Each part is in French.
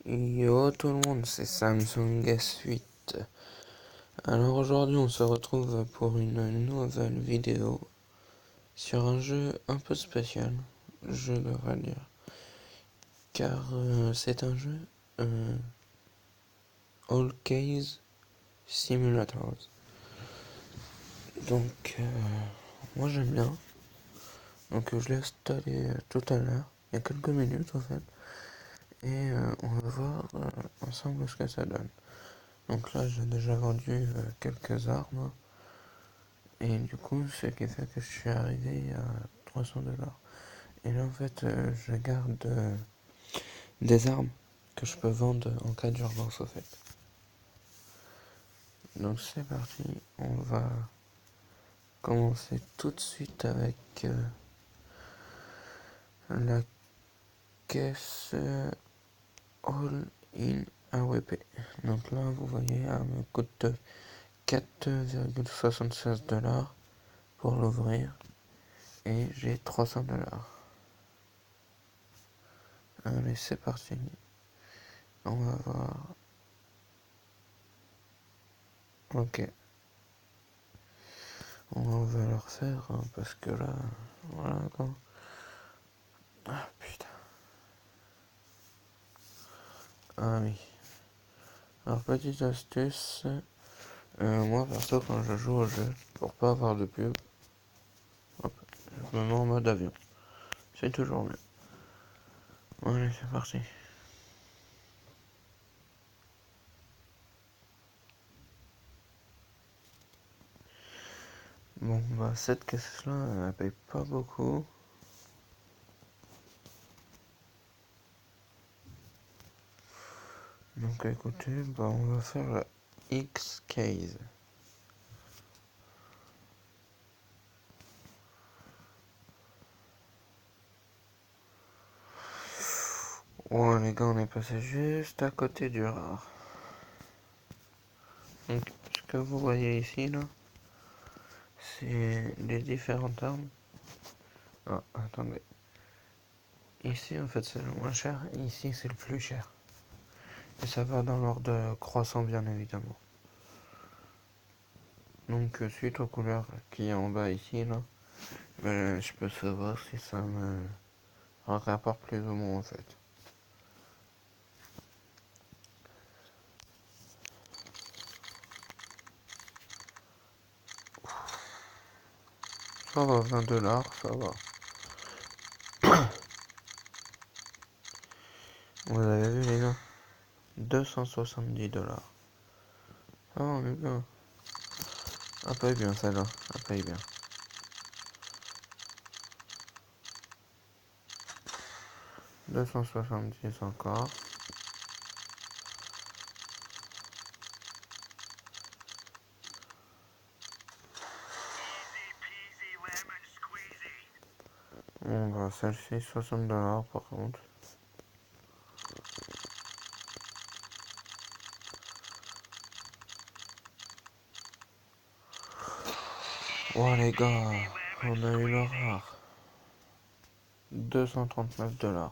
Yo tout le monde, c'est Samsung S8. Alors aujourd'hui on se retrouve pour une nouvelle vidéo sur un jeu un peu spécial, je devrais dire, car c'est un jeu All Case Simulators. Donc moi j'aime bien, donc je l'ai installé tout à l'heure, il y a quelques minutes en fait, et on va voir ensemble ce que ça donne. Donc là j'ai déjà vendu quelques armes. Et du coup, ce qui fait que je suis arrivé à 300$. Et là, en fait, je garde des armes que je peux vendre en cas d'urgence, au fait. Donc c'est parti, on va commencer tout de suite avec la caisse All-in AWP. Donc là, vous voyez, elle me coûte 4,76$ pour l'ouvrir. Et j'ai 300$. Allez, c'est parti. On va voir. Ok. On va le refaire hein, parce que là, voilà quoi. Ah putain. Ah oui. Alors petite astuce, moi perso quand je joue au jeu, pour pas avoir de pub, hop, je me mets en mode avion. C'est toujours mieux. Allez, c'est parti. Bon bah cette caisse là, elle paye pas beaucoup. Donc écoutez, bah on va faire la X-Case. Ouais les gars, on est passé juste à côté du rare. Donc ce que vous voyez ici là, c'est les différentes armes. Ah, attendez. Ici, en fait, c'est le moins cher, et ici, c'est le plus cher. Et ça va dans l'ordre croissant, bien évidemment. Donc, suite aux couleurs qui est en bas ici, là, ben, je peux savoir si ça me rapporte plus ou moins, en fait. Ça va, 20$, ça va. Vous avez vu, les gars, 270$. Ça va, on est bien. Elle paye bien, celle-là. Elle paye bien. « 270 encore. Bon, bah, celle-ci, 60$ par contre. Oh les gars, on a eu le rare. 239$.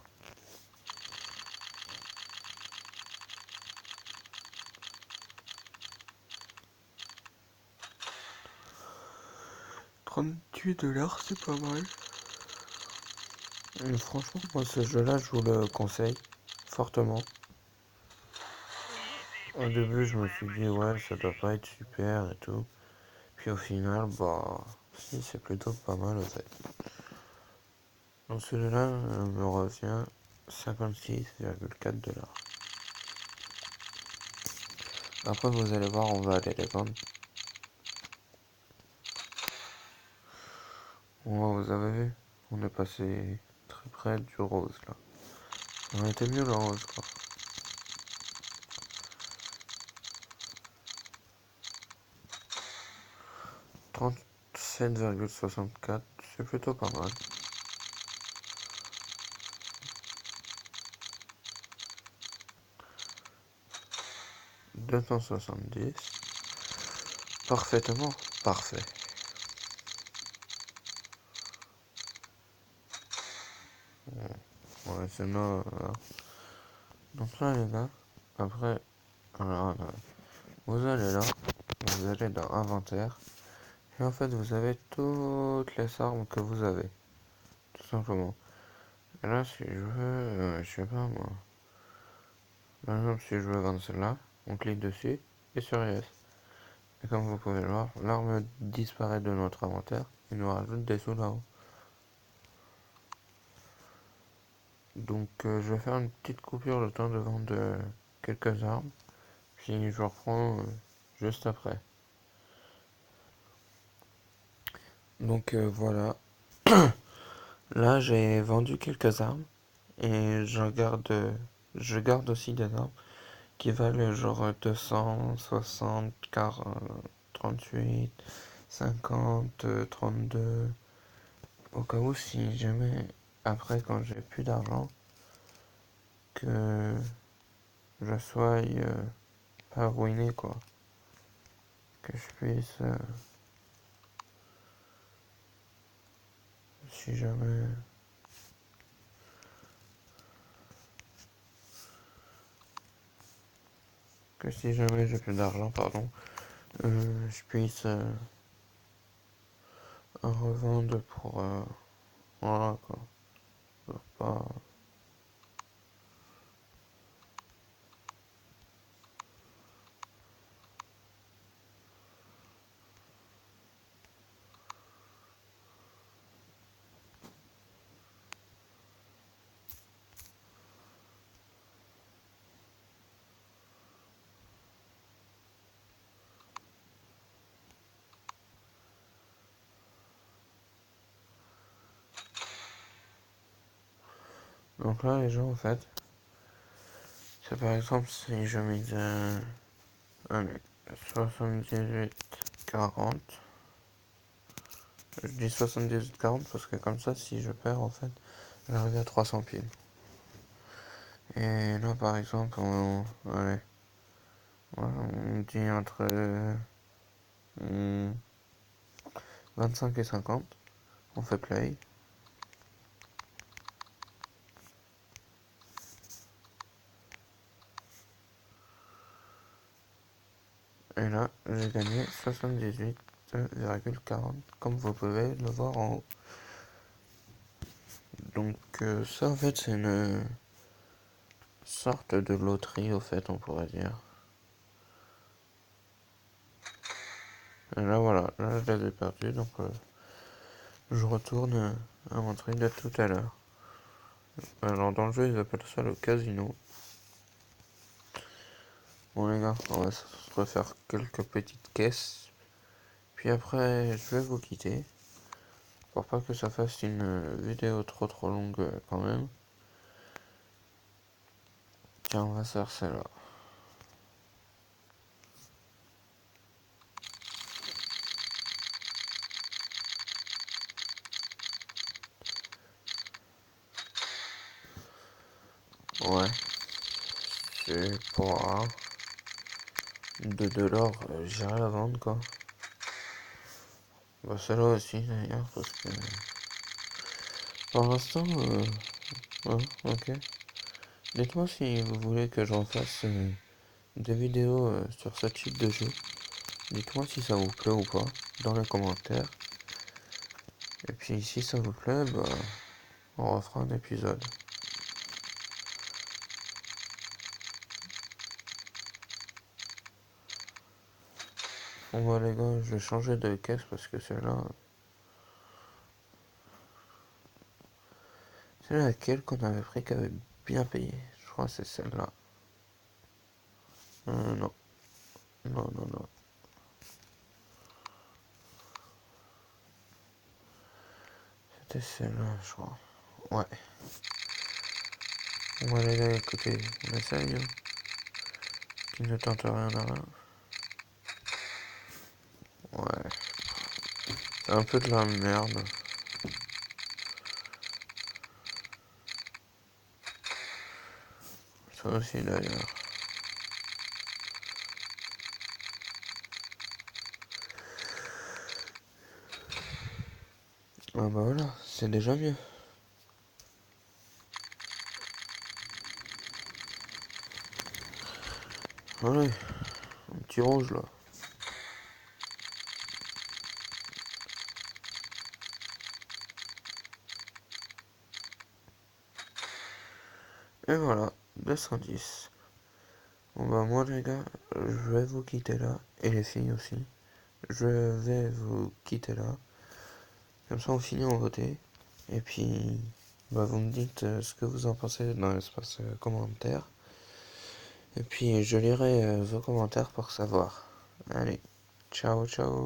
38$, c'est pas mal. Et franchement, moi ce jeu-là, je vous le conseille fortement. Au début, je me suis dit, ouais, ça doit pas être super et tout. Puis au final, bah, si, c'est plutôt pas mal en fait. Donc celui-là me revient 56,4$. Après, vous allez voir, on va aller les vendre. Bon, vous avez vu, on est passé très près du rose là. On était mieux le rose quoi. 37,64, c'est plutôt pas mal. « 270. Parfaitement parfait. Ouais, c'est non. Donc là les gars, après, alors, vous allez là, vous allez dans inventaire, et en fait vous avez toutes les armes que vous avez, tout simplement. Et là si je veux, je sais pas moi, par exemple si je veux vendre celle-là, on clique dessus, et sur yes. Et comme vous pouvez le voir, l'arme disparaît de notre inventaire, et nous rajoute des sous là-haut. Donc je vais faire une petite coupure le temps de vendre quelques armes, puis je reprends juste après. Donc voilà, là j'ai vendu quelques armes et je garde aussi des armes qui valent genre 260, 40, 38, 50, 32, au cas où si jamais après quand j'ai plus d'argent que je sois pas ruiné quoi, que je puisse si jamais si jamais j'ai plus d'argent pardon, je puisse en revendre pour voilà quoi, pour pas. Donc là les gens en fait, c'est par exemple si je mise allez, 78, 40, je dis 78, 40 parce que comme ça si je perds en fait, j'arrive à 300 piles. Et là par exemple, allez, voilà, on dit entre 25 et 50, on fait play. Et là, j'ai gagné 78,40 comme vous pouvez le voir en haut. Donc ça en fait c'est une sorte de loterie au fait on pourrait dire. Et là voilà, là je les ai perdus donc je retourne à mon truc de tout à l'heure. Alors dans le jeu ils appellent ça le casino. Bon les gars, on va se refaire quelques petites caisses. Puis après je vais vous quitter. Pour pas que ça fasse une vidéo trop longue quand même. Tiens on va faire celle-là. Ouais. C'est pour de l'or, j'irai la vendre quoi. Bah celle-là aussi d'ailleurs parce que pour l'instant ouais, ok. Dites-moi si vous voulez que j'en fasse des vidéos sur ce type de jeu. Dites-moi si ça vous plaît ou pas dans les commentaires. Et puis si ça vous plaît, bah on refera un épisode. Bon bah les gars, je vais changer de caisse parce que celle-là, c'est laquelle qu'on avait pris qui avait bien payé. Je crois que c'est celle-là. Non, non. C'était celle-là, je crois. Ouais. Bon allez là, écoutez, on essaye. Hein. Qui ne tente rien à rien. Ouais. C'est un peu de la merde. Ça aussi d'ailleurs. Ah bah voilà, c'est déjà mieux. Allez, un petit rouge là. Et voilà, 210. Bon bah moi les gars, je vais vous quitter là, et les filles aussi. Je vais vous quitter là. Comme ça on finit en voter. Et puis bah vous me dites ce que vous en pensez dans l'espace commentaire. Et puis je lirai vos commentaires pour savoir. Allez, ciao ciao.